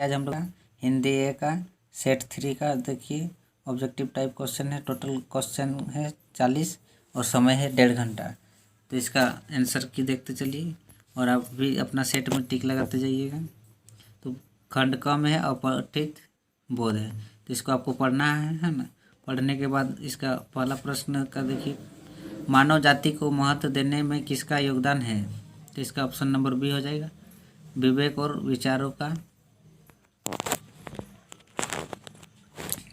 आज हम लोग हिंदी ए का सेट 3 का देखिए ऑब्जेक्टिव टाइप क्वेश्चन है। टोटल क्वेश्चन है 40 और समय है 1.5 घंटा। तो इसका आंसर की देखते चलिए और आप भी अपना सेट में टिक लगाते जाइएगा। तो खंड कम है और पठित बोध है, तो इसको आपको पढ़ना है ना। पढ़ने के बाद इसका पहला प्रश्न का देखिए, मानव जाति को महत्व देने में किसका योगदान है। तो इसका ऑप्शन नंबर बी हो जाएगा, विवेक और विचारों का।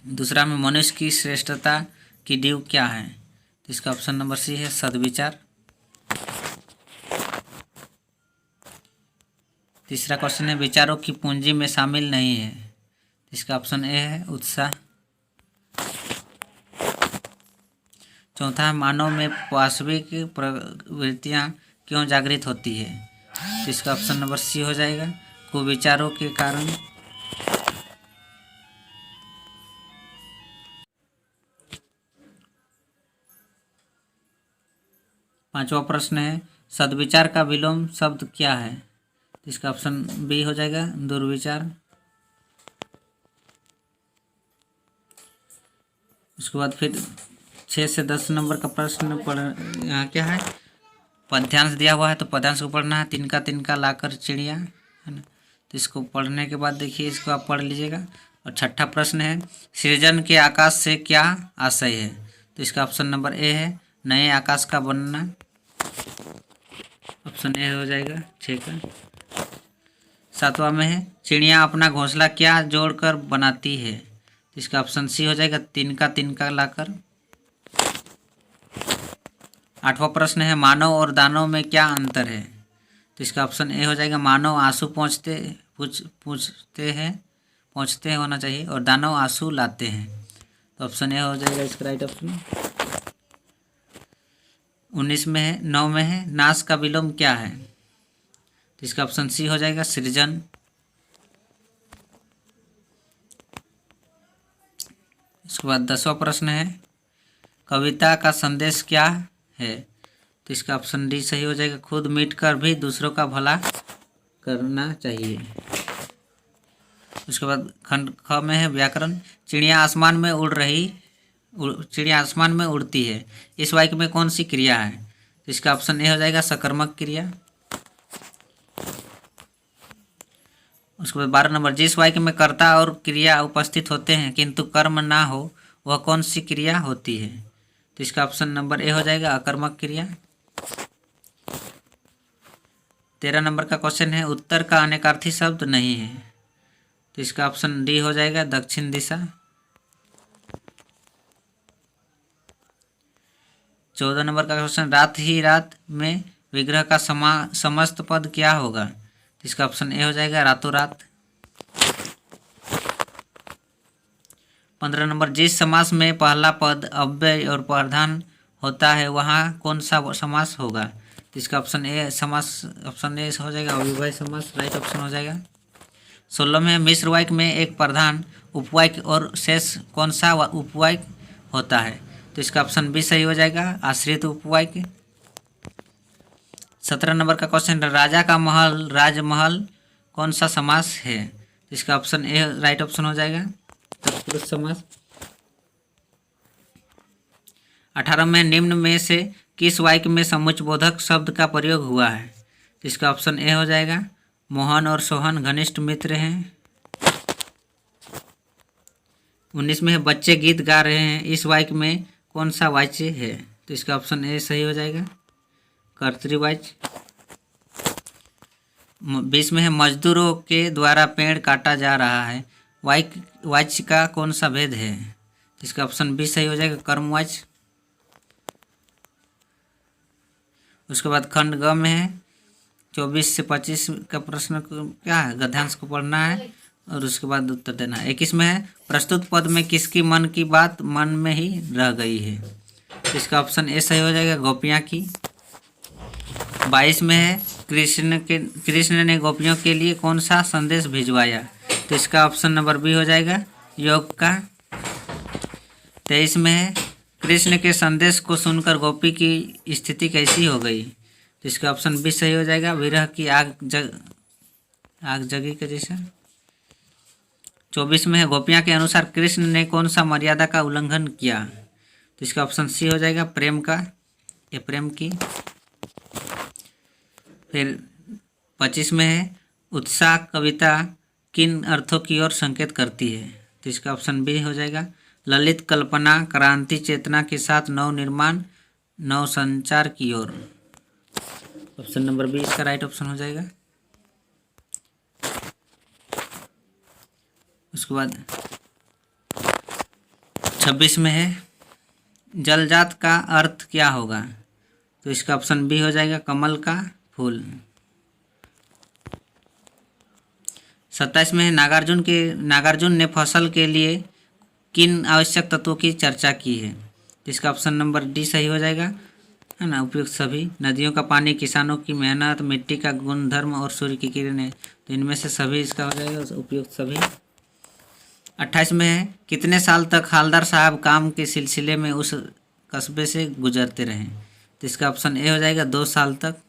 दूसरा में मनुष्य की श्रेष्ठता की नींव क्या है। तो इसका ऑप्शन नंबर सी है, सद्विचार। तीसरा क्वेश्चन है, विचारों की पूंजी में शामिल नहीं है। तो इसका ऑप्शन ए है, उत्साह। चौथा है, मानव में वास्तविक प्रवृत्तियां क्यों जागृत होती है। तो इसका ऑप्शन नंबर सी हो जाएगा, कुविचारों के कारण। पांचवा प्रश्न है, सद्विचार का विलोम शब्द क्या है। तो इसका ऑप्शन बी हो जाएगा, दुर्विचार। उसके बाद फिर 6 से 10 नंबर का प्रश्न पढ़, यहाँ क्या है, पद्यांश दिया हुआ है तो पद्यांश को पढ़ना है। तिनका तिनका लाकर चिड़िया, है ना। तो इसको पढ़ने के बाद देखिए इसको आप पढ़ लीजिएगा। और छठा प्रश्न है, सृजन के आकाश से क्या आशय है। तो इसका ऑप्शन नंबर ए है, नए आकाश का बनना। ऑप्शन ए हो जाएगा 6 का। सातवां में है, चिड़िया अपना घोंसला क्या जोड़कर बनाती है। तो इसका ऑप्शन सी हो जाएगा, तिनका तिनका लाकर। आठवां प्रश्न है, मानव और दानव में क्या अंतर है। तो इसका ऑप्शन ए हो जाएगा, मानव आंसू पूछते हैं होना चाहिए, और दानव आंसू लाते हैं। तो ऑप्शन ए हो जाएगा इसका राइट ऑप्शन। 19 में है, 9 में है, नाश का विलोम क्या है। तो इसका ऑप्शन सी हो जाएगा, सृजन। इसके बाद 10वां प्रश्न है, कविता का संदेश क्या है। तो इसका ऑप्शन डी सही हो जाएगा, खुद मिट कर भी दूसरों का भला करना चाहिए। उसके बाद खंड ख में है, व्याकरण। चिड़िया आसमान में उड़ती है, इस वाक्य में कौन सी क्रिया है। तो इसका ऑप्शन ए हो जाएगा, सकर्मक क्रिया। उसके बाद 12 नंबर, जिस वाक्य में कर्ता और क्रिया उपस्थित होते हैं किंतु कर्म ना हो, वह कौन सी क्रिया होती है। तो इसका ऑप्शन नंबर ए हो जाएगा, अकर्मक क्रिया। 13 नंबर का क्वेश्चन है, उत्तर का अनेकार्थी शब्द नहीं है। तो इसका ऑप्शन डी हो जाएगा, दक्षिण दिशा। 14 नंबर का क्वेश्चन, रात ही रात में विग्रह का समस्त पद क्या होगा। तो इसका ऑप्शन ए हो जाएगा, रातों रात। 15 नंबर, जिस समास में पहला पद अव्यय और प्रधान होता है वहाँ कौन सा समास होगा। तो इसका ऑप्शन ए हो जाएगा, अव्ययभावी समास, राइट ऑप्शन हो जाएगा। 16 में, मिश्र वाक्य में एक प्रधान उपवाक्य और शेष कौन सा उपवाक्य होता है। तो इसका ऑप्शन बी सही हो जाएगा, आश्रित उपवाक्य। 17 नंबर का क्वेश्चन, राजा का महल राजमहल कौन सा समास है। तो इसका ऑप्शन ए राइट ऑप्शन हो जाएगा, तत्पुरुष समास। 18 में, निम्न में से किस वाक्य में समुच्चयबोधक शब्द का प्रयोग हुआ है। तो इसका ऑप्शन ए हो जाएगा, मोहन और सोहन घनिष्ठ मित्र हैं। 19 में है, बच्चे गीत गा रहे हैं, इस वाक्य में कौन सा वाच्य है। तो इसका ऑप्शन ए सही हो जाएगा, कर्तृवाच्य। 20 में है, मजदूरों के द्वारा पेड़ काटा जा रहा है, वाच्य का कौन सा भेद है। तो इसका ऑप्शन बी सही हो जाएगा, कर्मवाच्य। उसके बाद खंड ग में है, 24 से 25 का प्रश्न क्या है, गद्यांश को पढ़ना है और उसके बाद उत्तर देना है। 21 में है, प्रस्तुत पद में किसकी मन की बात मन में ही रह गई है। तो इसका ऑप्शन ए सही हो जाएगा, गोपियाँ की। 22 में है, कृष्ण ने गोपियों के लिए कौन सा संदेश भिजवाया। तो इसका ऑप्शन नंबर बी हो जाएगा, योग का। 23 में है, कृष्ण के संदेश को सुनकर गोपी की स्थिति कैसी हो गई। तो इसका ऑप्शन बी सही हो जाएगा, विरह की आग जगी के जैसा। 24 में है गोपियाँ के अनुसार कृष्ण ने कौन सा मर्यादा का उल्लंघन किया? तो इसका ऑप्शन सी हो जाएगा प्रेम का, ये प्रेम की। फिर 25 में है उत्साह कविता किन अर्थों की ओर संकेत करती है? तो इसका ऑप्शन बी हो जाएगा ललित कल्पना क्रांति चेतना के साथ नव निर्माण नव संचार की ओर। ऑप्शन नंबर बी इसका राइट ऑप्शन हो जाएगा। उसके बाद 26 में है जलजात का अर्थ क्या होगा? तो इसका ऑप्शन बी हो जाएगा कमल का फूल। 27 में है नागार्जुन ने फसल के लिए किन आवश्यक तत्वों की चर्चा की है? तो इसका ऑप्शन नंबर डी सही हो जाएगा, है ना। उपयुक्त सभी, नदियों का पानी, किसानों की मेहनत, मिट्टी का गुणधर्म और सूर्य की किरणें। तो इनमें से सभी इसका हो जाएगा उपयुक्त सभी। 28 में है कितने साल तक हालदार साहब काम के सिलसिले में उस कस्बे से गुजरते रहे? तो इसका ऑप्शन ए हो जाएगा 2 साल तक।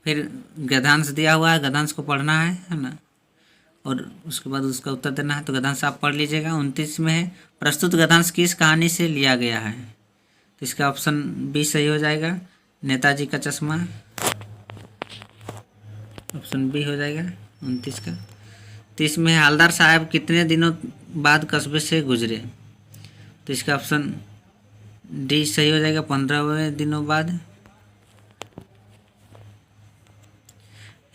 फिर गद्यांश दिया हुआ है, गद्यांश को पढ़ना है ना, और उसके बाद उसका उत्तर देना है। तो गद्यांश आप पढ़ लीजिएगा। 29 में है प्रस्तुत गद्यांश किस कहानी से लिया गया है? तो इसका ऑप्शन बी सही हो जाएगा नेताजी का चश्मा। ऑप्शन बी हो जाएगा 29 का। 30 में है हालदार साहब कितने दिनों बाद कस्बे से गुजरे? तो इसका ऑप्शन डी सही हो जाएगा 15वें दिनों बाद।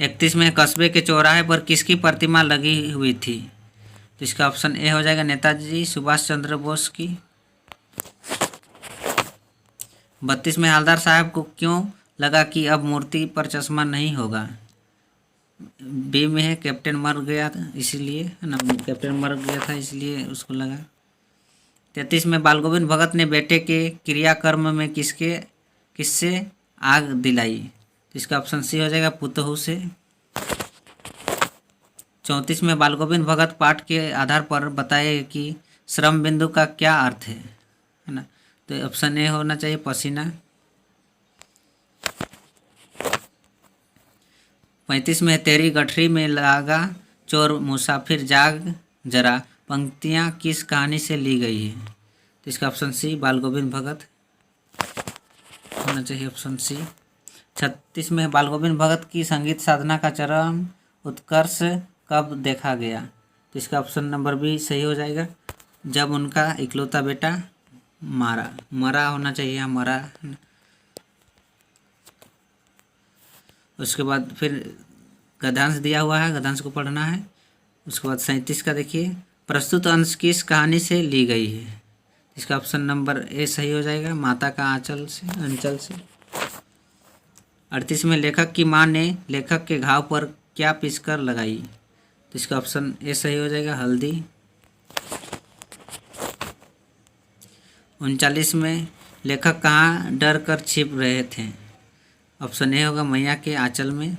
31 में कस्बे के चौराहे पर किसकी प्रतिमा लगी हुई थी? तो इसका ऑप्शन ए हो जाएगा नेताजी सुभाष चंद्र बोस की। 32 में हालदार साहब को क्यों लगा कि अब मूर्ति पर चश्मा नहीं होगा? बी में है कैप्टन मर गया था इसलिए, है ना, कैप्टन मर गया था इसलिए उसको लगा। 33 में बाल गोविंद भगत ने बेटे के क्रियाकर्म में किससे आग दिलाई? तो इसका ऑप्शन सी हो जाएगा पुतहू से। 34 में बाल गोविंद भगत पाठ के आधार पर बताए कि श्रम बिंदु का क्या अर्थ है ना। तो ऑप्शन ए होना चाहिए पसीना। 35 में तेरी गठरी में लागा चोर मुसाफिर जाग जरा पंक्तियाँ किस कहानी से ली गई है? तो इसका ऑप्शन सी बाल गोविंद भगत होना चाहिए, ऑप्शन सी। 36 में बाल गोविंद भगत की संगीत साधना का चरम उत्कर्ष कब देखा गया? तो इसका ऑप्शन नंबर बी सही हो जाएगा जब उनका इकलौता बेटा मरा होना चाहिए, यहाँ मरा। उसके बाद फिर गद्यांश दिया हुआ है, गद्यांश को पढ़ना है। उसके बाद 37 का देखिए प्रस्तुत अंश किस कहानी से ली गई है? इसका ऑप्शन नंबर ए सही हो जाएगा माता का अंचल से। 38 में लेखक की मां ने लेखक के घाव पर क्या पीसकर लगाई? तो इसका ऑप्शन ए सही हो जाएगा हल्दी। 39 में लेखक कहाँ डर कर छिप रहे थे? ऑप्शन ए होगा मैया के आंचल में।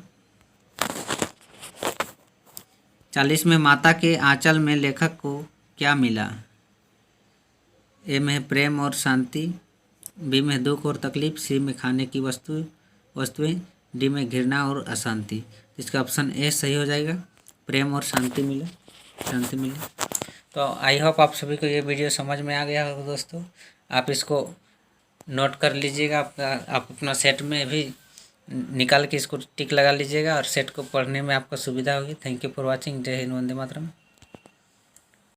40 में माता के आंचल में लेखक को क्या मिला? ए में है प्रेम और शांति, बी में दुख और तकलीफ, सी में खाने की वस्तुएं, डी में घृणा और अशांति। इसका ऑप्शन ए सही हो जाएगा प्रेम और शांति मिले। तो आई होप आप सभी को ये वीडियो समझ में आ गया होगा दोस्तों। आप इसको नोट कर लीजिएगा, आप अपना सेट में भी निकाल के इसको टिक लगा लीजिएगा और सेट को पढ़ने में आपको सुविधा होगी। Thank you for watching. जय हिंद, वंदे मातरम।